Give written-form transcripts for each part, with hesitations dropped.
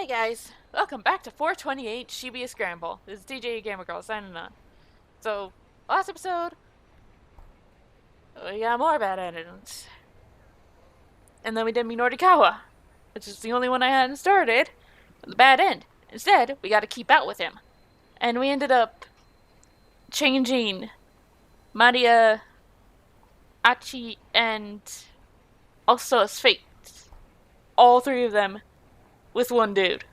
guys, welcome back to 428 Shibuya Scramble. This is DJ Gamer Girl signing on. So, last episode, we got more bad endings. And then we did Minorikawa, which is the only one I hadn't started, with the bad end. Instead, we got to keep out with him. And we ended up changing Maria, Achi, and also his fate. All three of them with one dude.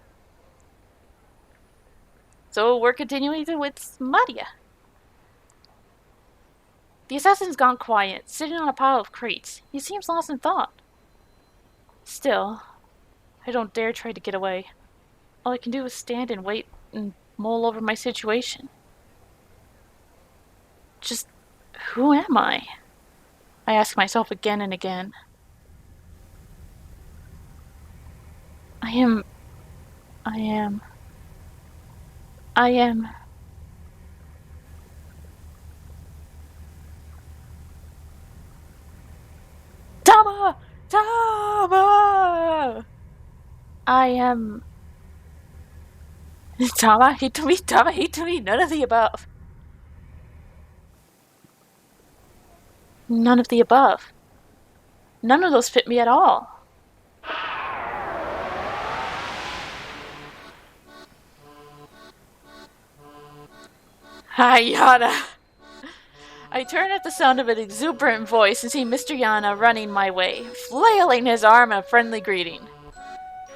So we're continuing with Maria. The assassin's gone quiet, sitting on a pile of crates. He seems lost in thought. Still, I don't dare try to get away. All I can do is stand and wait and mull over my situation. Just, who am I? I ask myself again and again. I am... Tama! Tama! I am... Tama, hate to me, Tama, hate to me, none of the above. None of the above. None of those fit me at all. Hi, Yana. I turn at the sound of an exuberant voice and see Mr. Yana running my way, flailing his arm in a friendly greeting.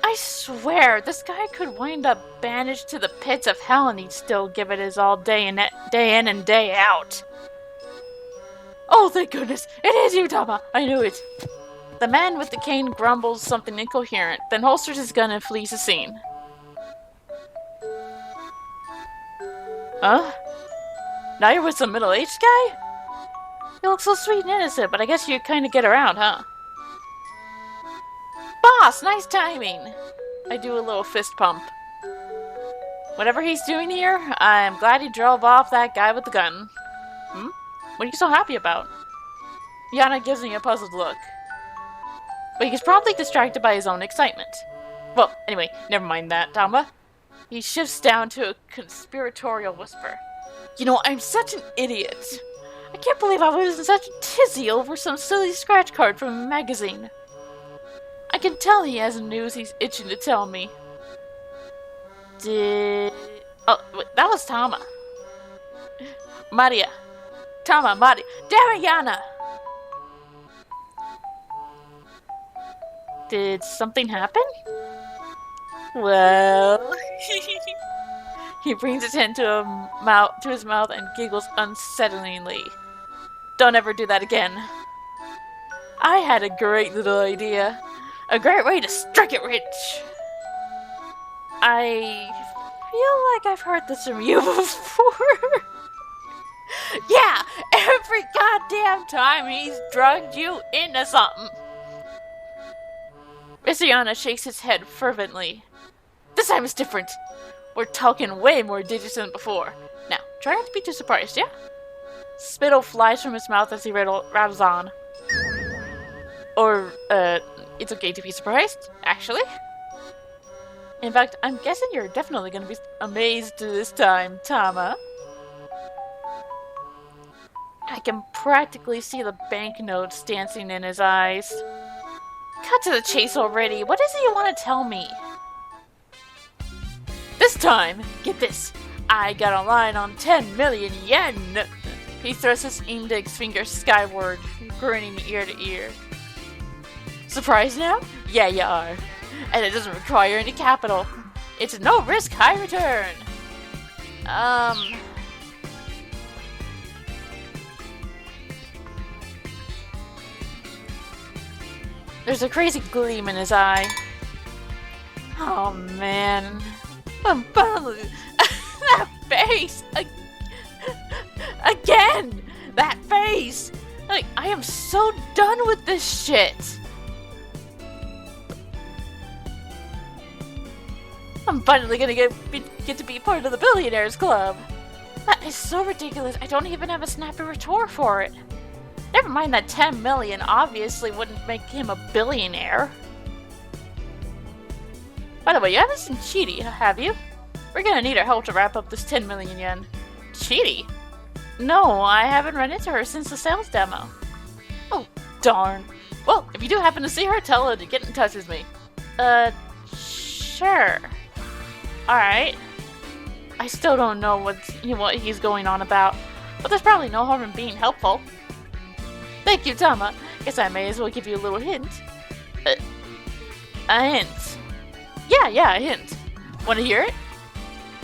I swear, this guy could wind up banished to the pits of hell and he'd still give it his all day in and day out. Oh, thank goodness, it is you, Tama! I knew it. The man with the cane grumbles something incoherent, then holsters his gun and flees the scene. Huh? Now you're with some middle-aged guy? You look so sweet and innocent, but I guess you kind of get around, huh? Boss, nice timing! I do a little fist pump. Whatever he's doing here, I'm glad he drove off that guy with the gun. What are you so happy about? Yana gives me a puzzled look. But he's promptly distracted by his own excitement. Well, anyway, never mind that, Tama. He shifts down to a conspiratorial whisper. You know, I'm such an idiot. I can't believe I was in such a tizzy over some silly scratch card from a magazine. I can tell he has news he's itching to tell me. Oh, wait, that was Tama. Maria. Tama, Maria. Damn it, Yana! Did something happen? Well... He brings his hand to his mouth and giggles unsettlingly. Don't ever do that again. I had a great little idea. A great way to strike it rich. I feel like I've heard this from you before. Yeah, every goddamn time he's drugged you into something. Mr. Yana shakes his head fervently. This time it's different. We're talking way more digits than before. Now, try not to be too surprised, yeah? Spittle flies from his mouth as he rattles on. Or, it's okay to be surprised, actually. In fact, I'm guessing you're definitely gonna be amazed this time, Tama. I can practically see the banknotes dancing in his eyes. Cut to the chase already. What is it you want to tell me? This time, get this, I got a line on 10 million yen! He thrusts his index finger skyward, grinning ear to ear. Surprised now? Yeah, you are. And it doesn't require any capital. It's a no risk, high return! There's a crazy gleam in his eye. Oh man. That face! Again! That face! Like, I am so done with this shit! I'm finally gonna get to be part of the Billionaires Club! That is so ridiculous, I don't even have a snappy retort for it. Never mind that 10 million obviously wouldn't make him a billionaire. By the way, you haven't seen Chidi, have you? We're gonna need her help to wrap up this 10 million yen. Chidi? No, I haven't run into her since the sales demo. Oh, darn. Well, if you do happen to see her, tell her to get in touch with me. Sure. Alright. I still don't know what he's going on about, but there's probably no harm in being helpful. Thank you, Tama. Guess I may as well give you a little hint. A hint? Yeah, a hint. Want to hear it?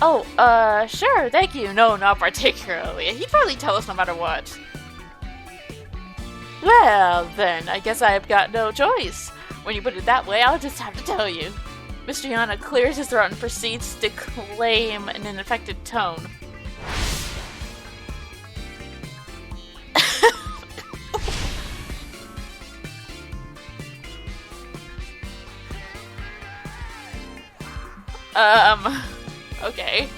Oh, sure, thank you. No, not particularly. He'd probably tell us no matter what. Well, then, I guess I've got no choice. When you put it that way, I'll just have to tell you. Mr. Yana clears his throat and proceeds to claim in an affected tone. Okay.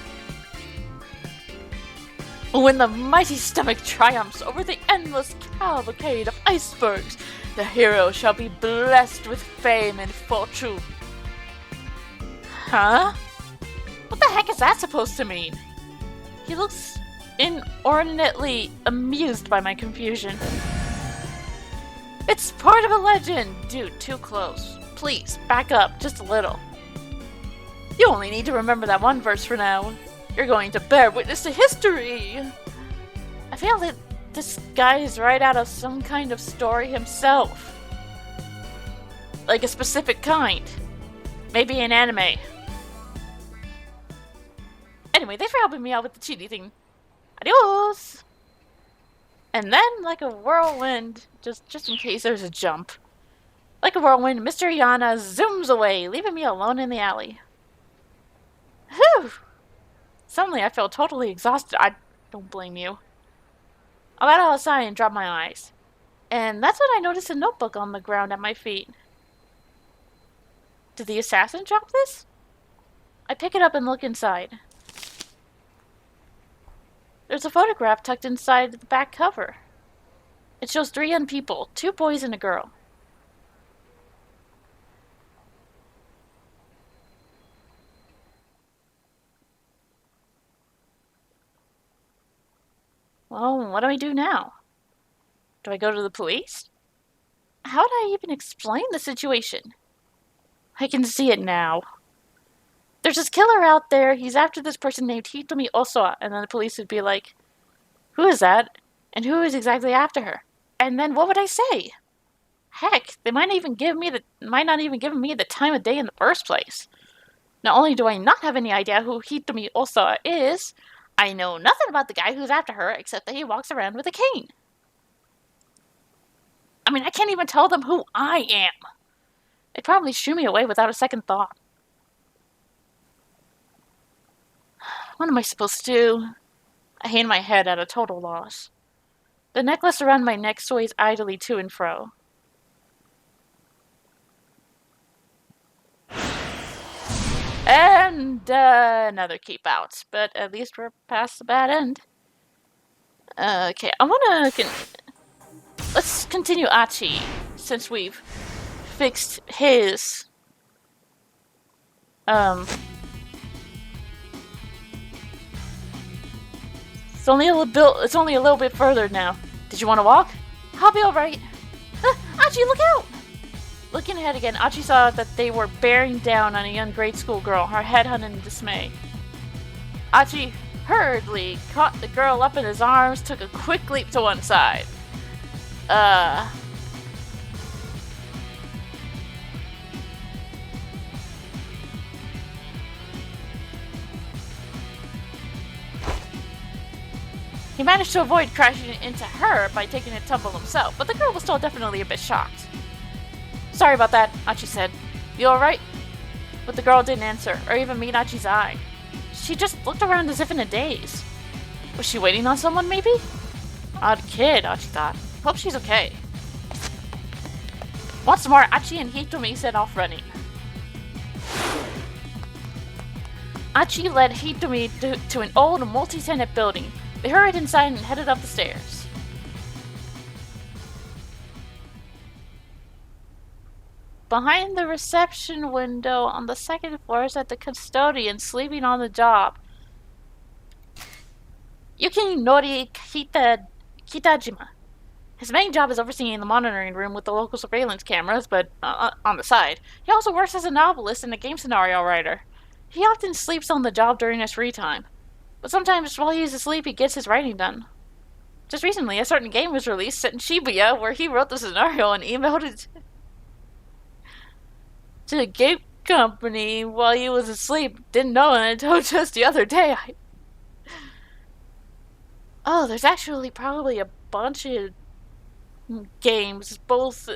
When the mighty stomach triumphs over the endless cavalcade of icebergs, the hero shall be blessed with fame and fortune. Huh? What the heck is that supposed to mean? He looks inordinately amused by my confusion. It's part of a legend! Dude, too close. Please, back up, just a little. You only need to remember that one verse for now. You're going to bear witness to history! I feel that this guy is right out of some kind of story himself. Like a specific kind. Maybe an anime. Anyway, thanks for helping me out with the cheaty thing. Adios! And then, like a whirlwind, just in case there's a jump. Like a whirlwind, Mr. Yana zooms away, leaving me alone in the alley. Whew! Suddenly I feel totally exhausted. I don't blame you. I let out a sigh and drop my eyes. And that's when I noticed a notebook on the ground at my feet. Did the assassin drop this? I pick it up and look inside. There's a photograph tucked inside the back cover. It shows 3 young people, 2 boys and a girl. Well, what do I do now? Do I go to the police? How would I even explain the situation? I can see it now. There's this killer out there, he's after this person named Hitomi Osoa, and then the police would be like, who is that? And who is exactly after her? And then what would I say? Heck, they might not even give me the time of day in the first place. Not only do I not have any idea who Hitomi Osoa is, I know nothing about the guy who's after her except that he walks around with a cane. I mean, I can't even tell them who I am. They'd probably shoo me away without a second thought. What am I supposed to do? I hang my head at a total loss. The necklace around my neck sways idly to and fro. And another keep out, but at least we're past the bad end. Okay, let's continue Achi, since we've fixed his, it's only a little bit further now. Did you want to walk? I'll be alright. Achi, look out! Looking ahead again, Achi saw that they were bearing down on a young grade school girl, her head hung in dismay. Achi hurriedly caught the girl up in his arms, took a quick leap to one side. He managed to avoid crashing into her by taking a tumble himself, but the girl was still definitely a bit shocked. Sorry about that, Achi said. You alright? But the girl didn't answer, or even meet Achi's eye. She just looked around as if in a daze. Was she waiting on someone, maybe? Odd kid, Achi thought. Hope she's okay. Once more, Achi and Hitomi set off running. Achi led Hitomi to an old multi-tenant building. They hurried inside and headed up the stairs. Behind the reception window on the second floor sat the custodian sleeping on the job. Yukinori Kitajima. His main job is overseeing the monitoring room with the local surveillance cameras, but on the side. He also works as a novelist and a game scenario writer. He often sleeps on the job during his free time. But sometimes while he's asleep, he gets his writing done. Just recently, a certain game was released set in Shibuya where he wrote the scenario and emailed it to the game company while he was asleep. Didn't know until just the other day. Oh, there's actually probably a bunch of games, both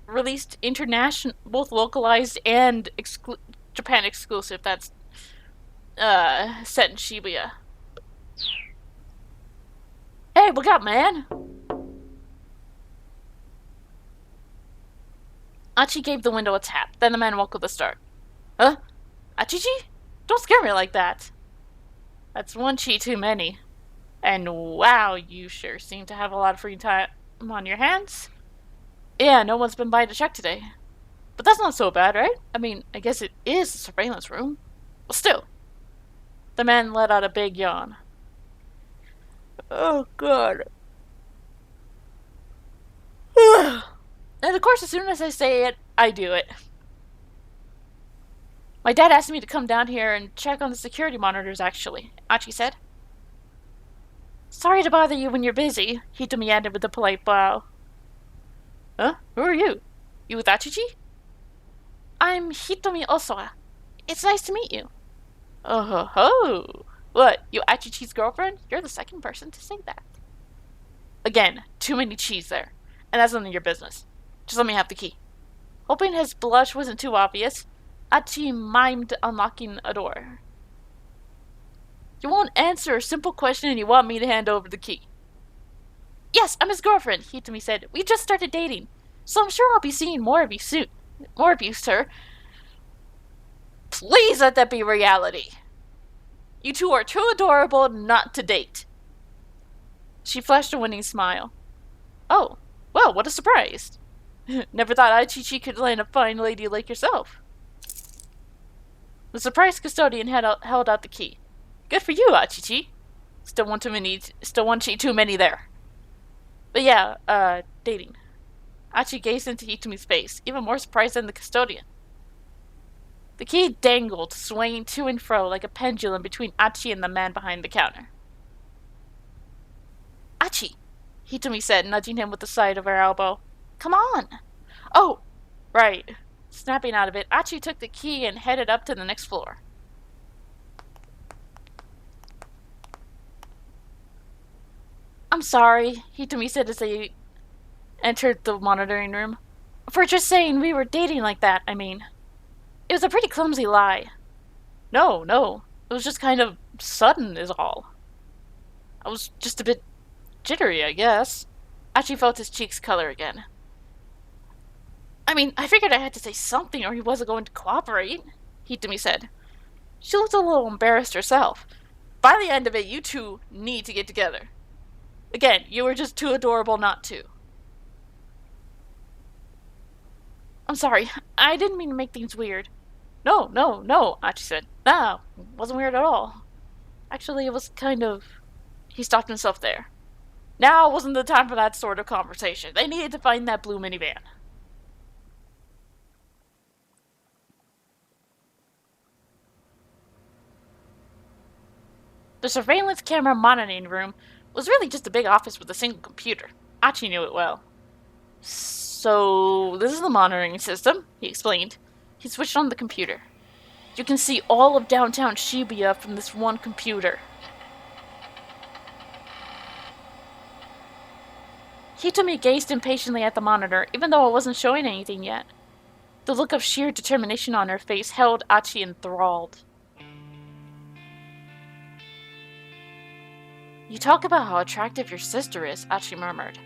released international, both localized and Japan exclusive. That's set in Shibuya. Hey, look up, man! Achi gave the window a tap. Then the man woke with a start. Huh? Achichi? Don't scare me like that. That's one chi too many. And wow, you sure seem to have a lot of free time on your hands. Yeah, no one's been by to check today. But that's not so bad, right? I mean, I guess it is a surveillance room. But still. The man let out a big yawn. Oh, God. And of course, as soon as I say it, I do it. My dad asked me to come down here and check on the security monitors, actually, Achi said. Sorry to bother you when you're busy, Hitomi added with a polite bow. Huh? Who are you? You with Achichi? I'm Hitomi Osoa. It's nice to meet you. Oh ho ho! What, you Achichi's girlfriend? You're the second person to say that. Again, too many cheese there. And that's none of your business. Just let me have the key. Hoping his blush wasn't too obvious, Achi mimed unlocking a door. You won't answer a simple question and you want me to hand over the key. Yes, I'm his girlfriend, Hitomi said. We just started dating, so I'm sure I'll be seeing more of you soon. More of you, sir. Please let that be reality. You two are too adorable not to date. She flashed a winning smile. Oh, well, what a surprise. Never thought Achichi could land a fine lady like yourself. The surprised custodian held out the key. Good for you, Achichi. Still one chi too many there. But yeah, dating. Achi gazed into Hitomi's face, even more surprised than the custodian. The key dangled, swaying to and fro like a pendulum between Achi and the man behind the counter. Achi, Hitomi said, nudging him with the side of her elbow. Come on! Oh, right. Snapping out of it, Achi took the key and headed up to the next floor. I'm sorry, Hitomi said as they entered the monitoring room. For just saying we were dating like that, I mean. It was a pretty clumsy lie. No. It was just kind of sudden is all. I was just a bit jittery, I guess. Achi felt his cheeks color again. I mean, I figured I had to say something or he wasn't going to cooperate, Hitomi said. She looked a little embarrassed herself. By the end of it, you two need to get together. Again, you were just too adorable not to. I'm sorry, I didn't mean to make things weird. No, Achi said. No, it wasn't weird at all. Actually, it was kind of... He stopped himself there. Now wasn't the time for that sort of conversation. They needed to find that blue minivan. The surveillance camera monitoring room was really just a big office with a single computer. Achi knew it well. So, this is the monitoring system, he explained. He switched on the computer. You can see all of downtown Shibuya from this one computer. Hitomi gazed impatiently at the monitor, even though it wasn't showing anything yet. The look of sheer determination on her face held Achi enthralled. You talk about how attractive your sister is, Achi murmured.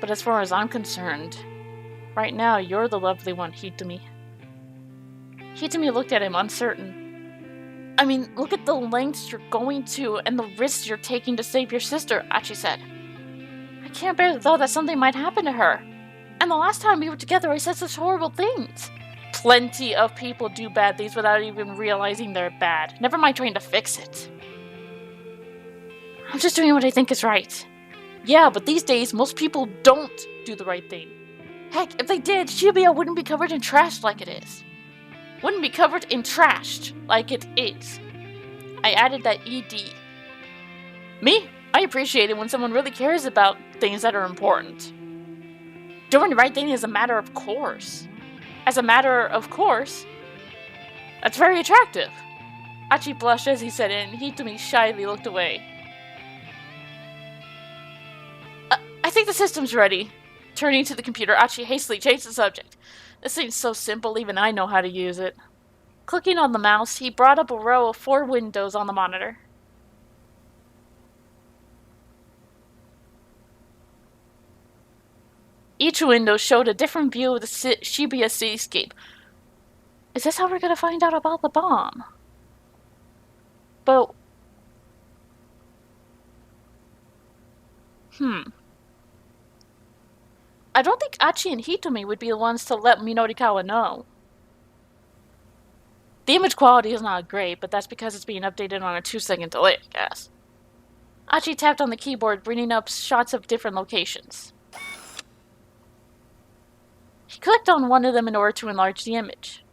But as far as I'm concerned, right now you're the lovely one, Hitomi. Hitomi looked at him, uncertain. I mean, look at the lengths you're going to and the risks you're taking to save your sister, Achi said. I can't bear the thought that something might happen to her. And the last time we were together, I said such horrible things. Plenty of people do bad things without even realizing they're bad. Never mind trying to fix it. I'm just doing what I think is right. Yeah, but these days, most people don't do the right thing. Heck, if they did, Shibuya wouldn't be covered in trash like it is. Wouldn't be covered in trashed like it is. I added that ED. Me? I appreciate it when someone really cares about things that are important. Doing the right thing is a matter of course. As a matter of course, that's very attractive. Achi blushed as he said it, and Hitomi shyly looked away. I think the system's ready. Turning to the computer, Achi hastily changed the subject. This seems so simple, even I know how to use it. Clicking on the mouse, he brought up a row of 4 windows on the monitor. Each window showed a different view of the Shibuya cityscape. Is this how we're gonna find out about the bomb? But... I don't think Achi and Hitomi would be the ones to let Minorikawa know. The image quality is not great, but that's because it's being updated on a 2-second delay, I guess. Achi tapped on the keyboard, bringing up shots of different locations. He clicked on one of them in order to enlarge the image.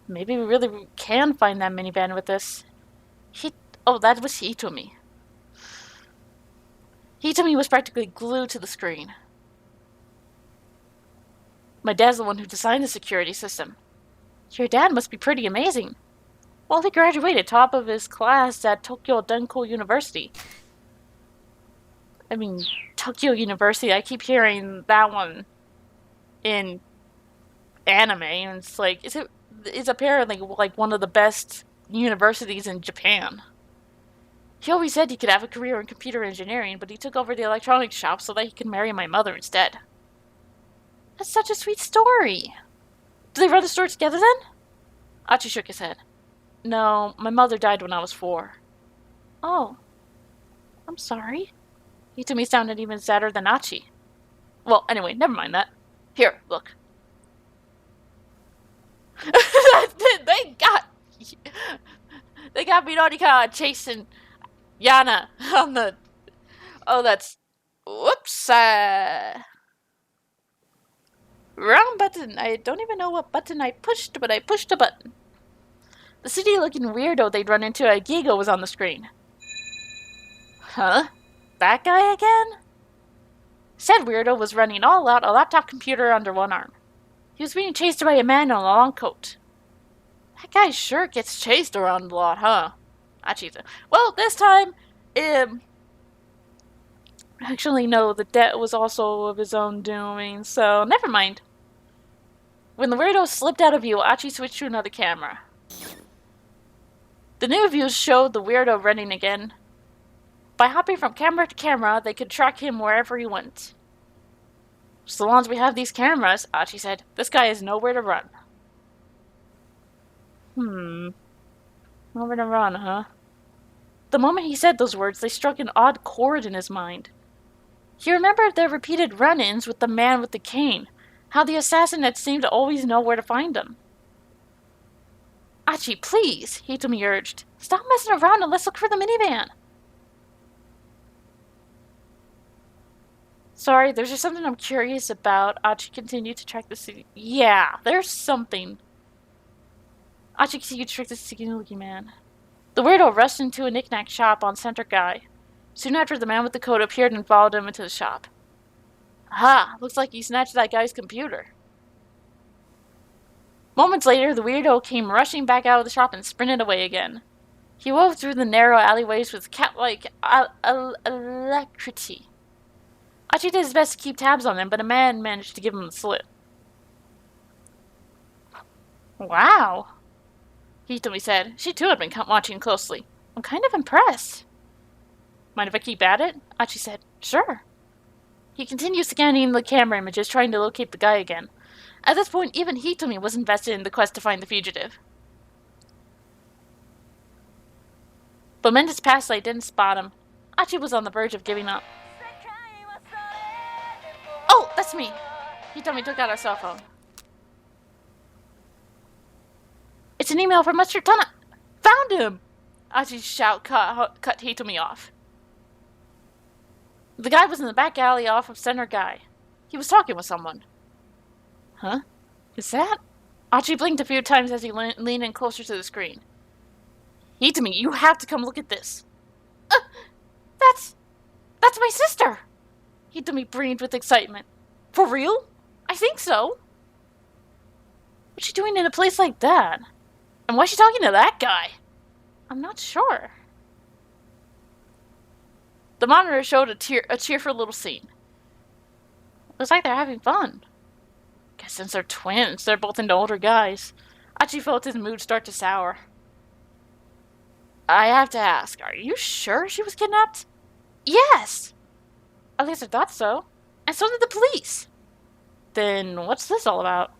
Maybe we really can find that minivan with this. Oh, that was Hitomi. Hitomi was practically glued to the screen. My dad's the one who designed the security system. Your dad must be pretty amazing. Well, he graduated top of his class at Tokyo Denko University. I mean, Tokyo University, I keep hearing that one in anime, and it's like, it's apparently like one of the best universities in Japan. He always said he could have a career in computer engineering, but he took over the electronics shop so that he could marry my mother instead. That's such a sweet story. Do they run the store together then? Achi shook his head. No, my mother died when I was 4. Oh. I'm sorry. Hitomi sounded even sadder than Achi. Well, anyway, never mind that. Here, look. They got Minorika chasing Yana on the... Oh, that's... Whoops, wrong button. I don't even know what button I pushed, but I pushed a button. The city-looking weirdo they'd run into at Gigo was on the screen. Huh? That guy again? Said weirdo was running all out, a laptop computer under one arm. He was being chased by a man in a long coat. That guy sure gets chased around a lot, huh? Achita. Well, this time, actually, no, the debt was also of his own doing, so never mind. When the weirdo slipped out of view, Achi switched to another camera. The new views showed the weirdo running again. By hopping from camera to camera, they could track him wherever he went. So long as we have these cameras, Achi said, this guy has nowhere to run. Nowhere to run, huh? The moment he said those words, they struck an odd chord in his mind. He remembered their repeated run-ins with the man with the cane, how the assassin had seemed to always know where to find him. Achi, please, Hitomi urged. Stop messing around and let's look for the minivan. Sorry, there's just something I'm curious about. Achi continued to track the city. Yeah, there's something. Achi continued to track the sticky-looking man. The weirdo rushed into a knick-knack shop on Center Guy. Soon after, the man with the coat appeared and followed him into the shop. Aha! Looks like he snatched that guy's computer. Moments later, the weirdo came rushing back out of the shop and sprinted away again. He wove through the narrow alleyways with cat-like alacrity. Achi did his best to keep tabs on him, but a man managed to give him the slip. Wow, Hitomi said. She too had been watching closely. I'm kind of impressed. Mind if I keep at it? Achi said. Sure. He continued scanning the camera images, trying to locate the guy again. At this point, even Hitomi was invested in the quest to find the fugitive. But minutes passed, I didn't spot him. Achi was on the verge of giving up. Oh, that's me! Hitomi took out her cell phone. It's an email from Mr. Tana. Found him! Achi's shout cut Hitomi off. The guy was in the back alley off of Center Guy. He was talking with someone. Huh? Is that? Achi blinked a few times as he leaned in closer to the screen. Hitomi, you have to come look at this. That's my sister! Hitomi breathed with excitement. For real? I think so. What's she doing in a place like that? And why's she talking to that guy? I'm not sure. The monitor showed a cheerful little scene. Looks like they're having fun. Guess since they're twins, they're both into older guys. Achi felt his mood start to sour. I have to ask, are you sure she was kidnapped? Yes! At least I thought so. And so did the police. Then what's this all about?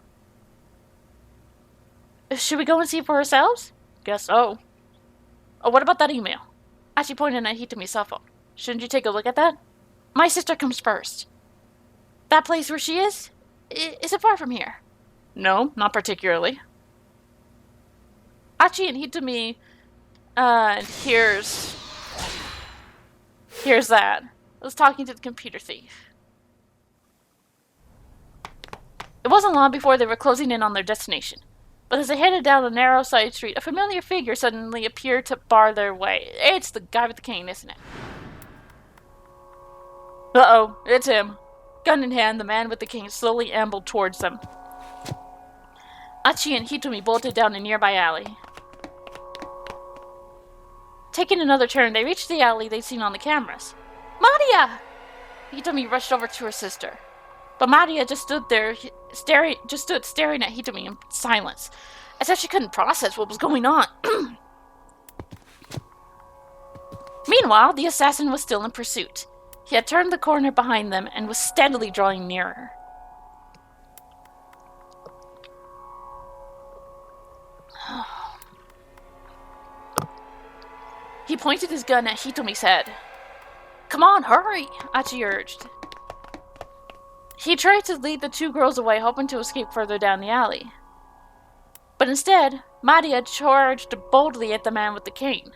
Should we go and see for ourselves? Guess so. Oh, what about that email? Achi pointed at Hitomi's cell phone. Shouldn't you take a look at that? My sister comes first. That place where she is it far from here? No, not particularly. Achi and Hitomi, here's that. I was talking to the computer thief. It wasn't long before they were closing in on their destination. But as they headed down a narrow side street, a familiar figure suddenly appeared to bar their way. It's the guy with the cane, isn't it? Uh-oh, it's him. Gun in hand, the man with the cane slowly ambled towards them. Achi and Hitomi bolted down a nearby alley. Taking another turn, they reached the alley they'd seen on the cameras. Maria! Hitomi rushed over to her sister. But Maria just stood staring at Hitomi in silence, as if she couldn't process what was going on. Meanwhile, the assassin was still in pursuit. He had turned the corner behind them and was steadily drawing nearer. He pointed his gun at Hitomi's head. Come on, hurry! Achi urged. He tried to lead the two girls away, hoping to escape further down the alley. But instead, Maria charged boldly at the man with the cane.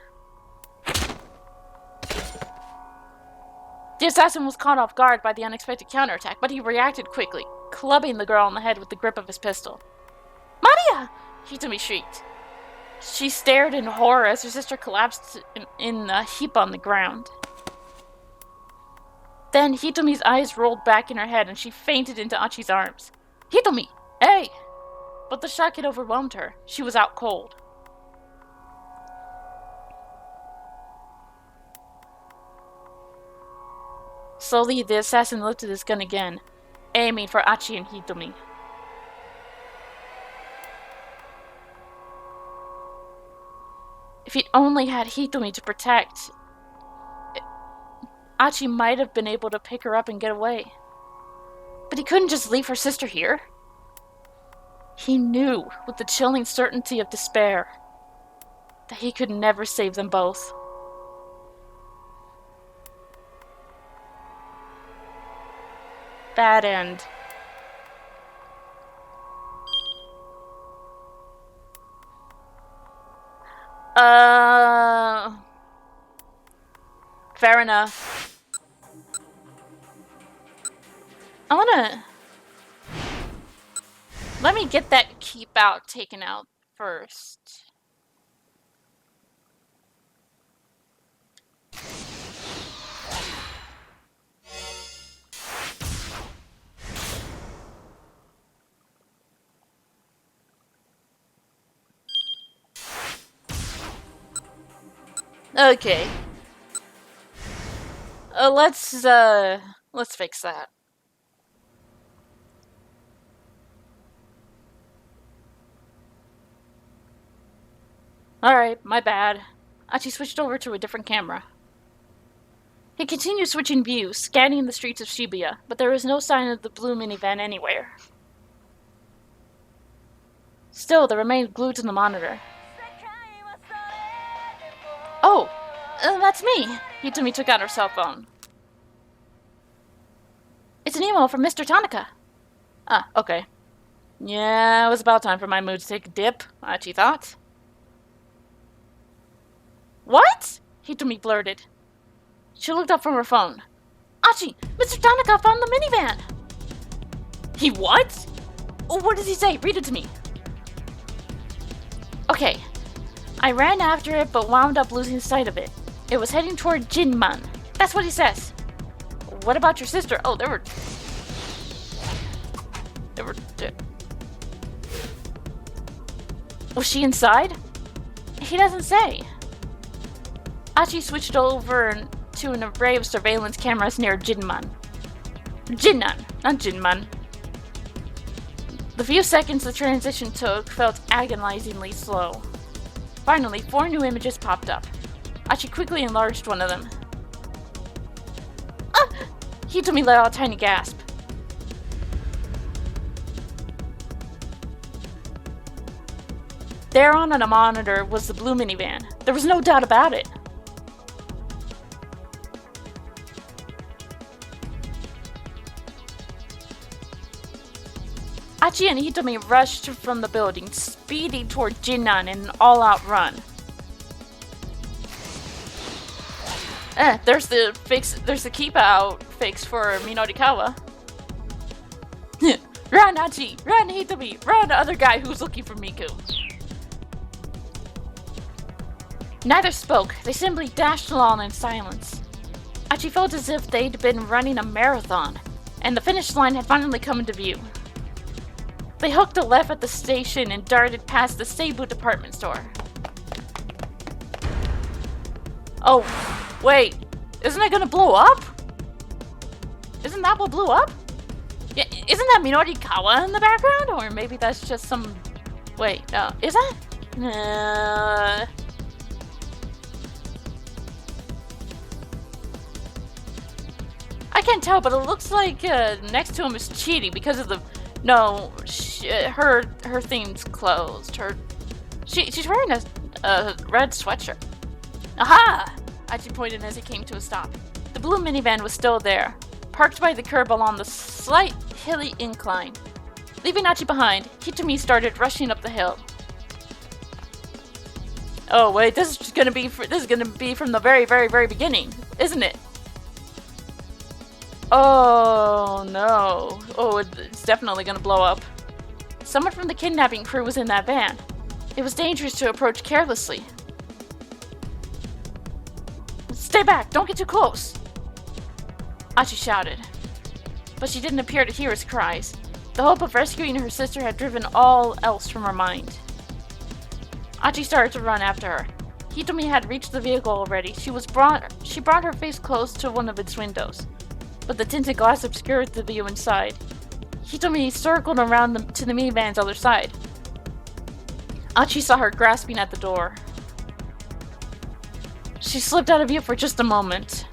The assassin was caught off guard by the unexpected counterattack, but he reacted quickly, clubbing the girl on the head with the grip of his pistol. Maria! Hitomi shrieked. She stared in horror as her sister collapsed in a heap on the ground. Then Hitomi's eyes rolled back in her head and she fainted into Achi's arms. Hitomi! Hey! But the shock had overwhelmed her. She was out cold. Slowly, the assassin lifted his gun again, aiming for Achi and Hitomi. If he'd only had Hitomi to protect, Achi might have been able to pick her up and get away. But he couldn't just leave her sister here. He knew, with the chilling certainty of despair, that he could never save them both. Bad end. Fair enough. Let me get that keep out taken out first. Okay. Let's fix that. Alright, my bad. Achi switched over to a different camera. He continued switching views, scanning the streets of Shibuya, but there was no sign of the blue minivan anywhere. Still, they remained glued to the monitor. Oh, that's me! Hitomi took out her cell phone. It's an email from Mr. Tanaka. Ah, okay. Yeah, it was about time for my mood to take a dip, Achi thought. What? Hitomi blurted. She looked up from her phone. Achi, Mr. Tanaka found the minivan! He what? Oh, what does he say? Read it to me. Okay. I ran after it, but wound up losing sight of it. It was heading toward Jinman. That's what he says. What about your sister? Oh, They were... Was she inside? He doesn't say. Achi switched over to an array of surveillance cameras near Jinman. Jinnan, not Jinman. The few seconds the transition took felt agonizingly slow. Finally, 4 new images popped up. Achi quickly enlarged one of them. Ah! Hitomi let out a tiny gasp. There on a monitor was the blue minivan. There was no doubt about it. Achi and Hitomi rushed from the building, speeding toward Jinnan in an all-out run. There's the keep-out fix for Minorikawa. Run, Achi! Run, Hitomi! Run, other guy who's looking for Miku! Neither spoke. They simply dashed along in silence. Achi felt as if they'd been running a marathon, and the finish line had finally come into view. They hooked a left at the station and darted past the Seibu department store. Oh, wait. Isn't it gonna blow up? Isn't that what blew up? Yeah, isn't that Minorikawa in the background? Or maybe that's just some... Wait, no. Is that? I can't tell, but it looks like next to him is Chidi because of the... No, her theme's closed. She's wearing a red sweatshirt. Aha! Achi pointed as he came to a stop. The blue minivan was still there, parked by the curb along the slight hilly incline. Leaving Achi behind, Hitomi started rushing up the hill. Oh wait, this is gonna be from the very, very, very beginning, isn't it? Oh no. Oh, it's definitely gonna blow up. Someone from the kidnapping crew was in that van. It was dangerous to approach carelessly. Stay back! Don't get too close! Achi shouted. But she didn't appear to hear his cries. The hope of rescuing her sister had driven all else from her mind. Achi started to run after her. Hitomi had reached the vehicle already. She brought her face close to one of its windows, but the tinted glass obscured the view inside. Hitomi circled around to the minivan's other side. Achi saw her grasping at the door. She slipped out of view for just a moment.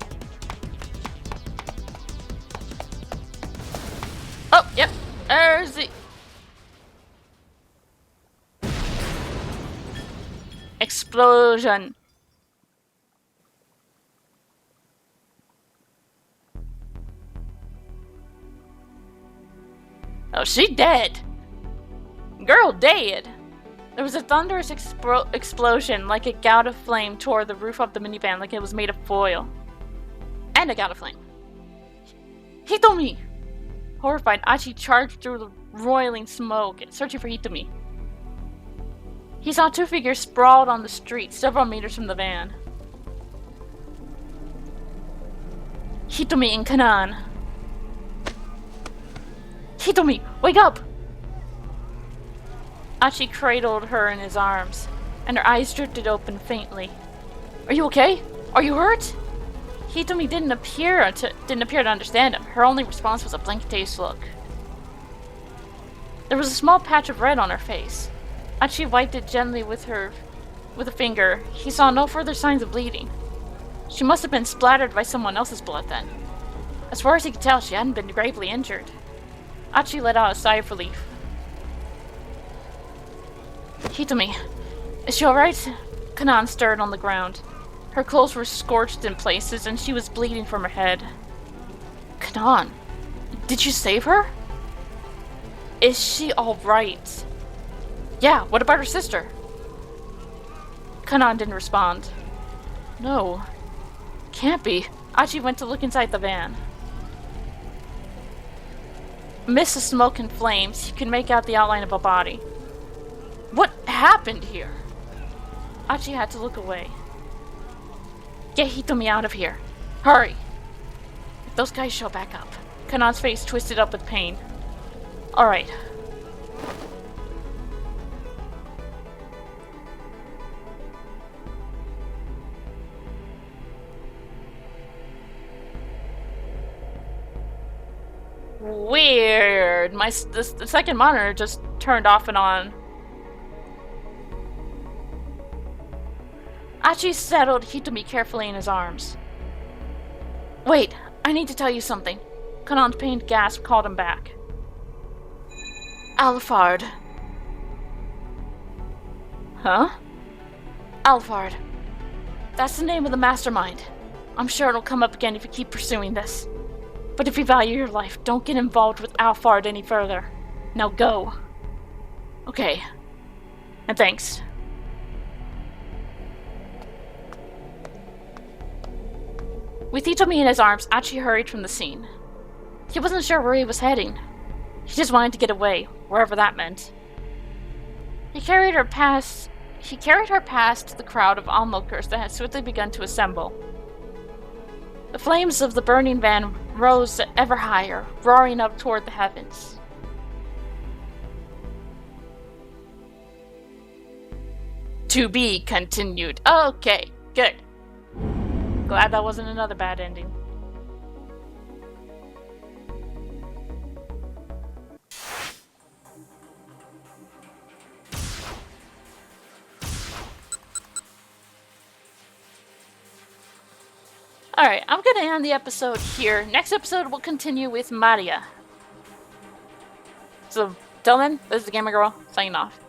Oh, yep. There's the... explosion. Oh, she dead. Girl dead. There was a thunderous explosion, like a gout of flame tore the roof of the minivan like it was made of foil. And a gout of flame. Hitomi! Horrified, Achi charged through the roiling smoke, searching for Hitomi. He saw 2 figures sprawled on the street, several meters from the van. Hitomi and Kanan. Hitomi, wake up! Achi cradled her in his arms, and her eyes drifted open faintly. Are you okay? Are you hurt? Hitomi didn't appear to understand him. Her only response was a blank-faced look. There was a small patch of red on her face. Achi wiped it gently with a finger. He saw no further signs of bleeding. She must have been splattered by someone else's blood then. As far as he could tell, she hadn't been gravely injured. Achi let out a sigh of relief. Hitomi, is she alright? Kanan stirred on the ground. Her clothes were scorched in places, and she was bleeding from her head. Kanan, did you save her? Is she alright? Yeah, what about her sister? Kanan didn't respond. No. Can't be. Achi went to look inside the van. Amidst the smoke and flames, he could make out the outline of a body. What happened here? Achi had to look away. Get Hitomi out of here. Hurry! If those guys show back up. Kanan's face twisted up with pain. Alright. Weird. The second monitor just turned off and on. Achi settled Hitomi carefully in his arms. Wait, I need to tell you something. Kanan's pained gasp called him back. Alphard. Huh? Alphard. That's the name of the mastermind. I'm sure it'll come up again if you keep pursuing this. But if you value your life, don't get involved with Alphard any further. Now go. Okay. And thanks. With Hitomi in his arms, Achi hurried from the scene. He wasn't sure where he was heading. He just wanted to get away, wherever that meant. He carried her past the crowd of onlookers that had swiftly begun to assemble. The flames of the burning van rose ever higher, roaring up toward the heavens. To be continued. Okay, good. Glad that wasn't another bad ending. Alright, I'm gonna end the episode here. Next episode, we'll continue with Maria. So, till then, this is the Gamer Girl, signing off.